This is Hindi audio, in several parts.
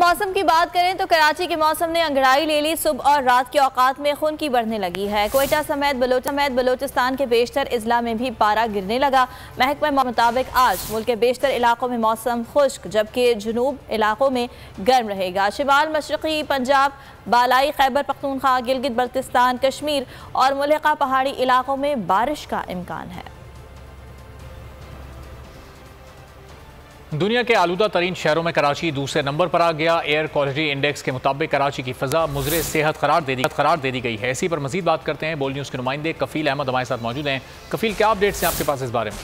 मौसम की बात करें तो कराची के मौसम ने अंगड़ाई ले ली। सुबह और रात के औकात में खुनकी बढ़ने लगी है। कोयटा समेत बलोचिस्तान के बेशतर इजला में भी पारा गिरने लगा। महकमे मुताबिक आज मुल्क के बेशतर इलाकों में मौसम खुश्क जबकि जुनूब इलाकों में गर्म रहेगा। शिमाल मशरक़ी पंजाब, बालाई खैबर पख्तूनख्वा, गिलगित बल्तिस्तान, कश्मीर और मुल्हिका पहाड़ी इलाकों में बारिश का इम्कान है। दुनिया के आलूदा तरीन शहरों में कराची दूसरे नंबर पर आ गया। एयर क्वालिटी इंडेक्स के मुताबिक कराची की फ़ज़ा मुज़रे सेहत करार दे दी गई है। इसी पर मज़ीद बात करते हैं। बोल न्यूज़ के नुमाइंदे कफ़ील अहमद हमारे साथ मौजूद हैं। कफ़ील, क्या अपडेट्स हैं आपके पास इस बारे में?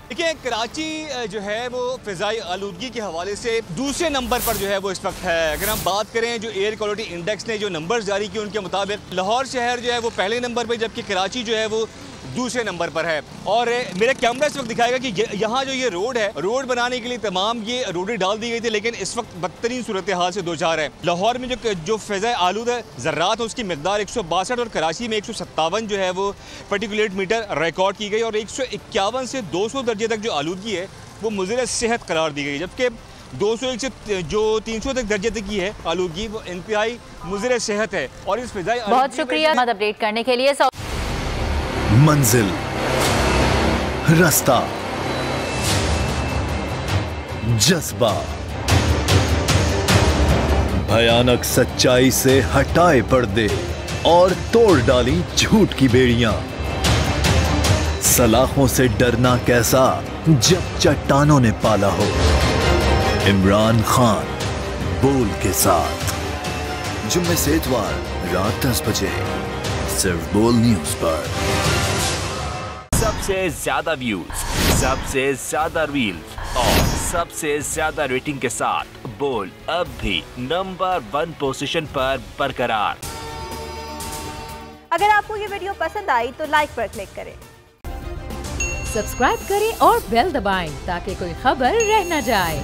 देखिए, कराची जो है वो फ़िज़ाई आलूदगी के हवाले से दूसरे नंबर पर जो है वो इस वक्त है। अगर हम बात करें जो एयर क्वालिटी इंडेक्स ने जो नंबर्स जारी किए उनके मुताबिक लाहौर शहर जो है वो पहले नंबर पर, जबकि कराची जो है वो दूसरे नंबर पर है। और मेरा कैमरा इस वक्त दिखाएगा कि यहाँ जो ये रोड है, रोड बनाने के लिए तमाम ये रोडें डाल दी गई थी, लेकिन इस वक्त बदतरीन सूरत हाल से दो चार है। लाहौर में जो फ़िज़ाई आलूदा ज़र्रात है उसकी मकदार 162 और कराची में 157 जो है वो पार्टिकुलेट मीटर रिकॉर्ड की गई और 151 से 200 दर्जे तक जो आलूदगी है वो मुज़र सेहत करार दी गई, जबकि 201 से जो 300 तक दर्जे तक की है आलूदगी वो इंतहाई मुज़र सेहत है। और इस फ़िज़ाई बहुत शुक्रिया अपडेट करने के लिए। मंजिल, रास्ता, जज्बा, भयानक सच्चाई से हटाए पर्दे और तोड़ डाली झूठ की बेड़ियां। सलाखों से डरना कैसा जब चट्टानों ने पाला हो। इमरान खान बोल के साथ जुम्मे से इतवार रात 10 बजे सिर्फ बोल न्यूज पर। सबसे ज्यादा व्यूज, सबसे ज्यादा रील्स और सबसे ज्यादा रेटिंग के साथ बोल अब भी नंबर 1 पोजीशन पर बरकरार। अगर आपको ये वीडियो पसंद आई तो लाइक पर क्लिक करें, सब्सक्राइब करें और बेल दबाएं ताकि कोई खबर रह न जाए।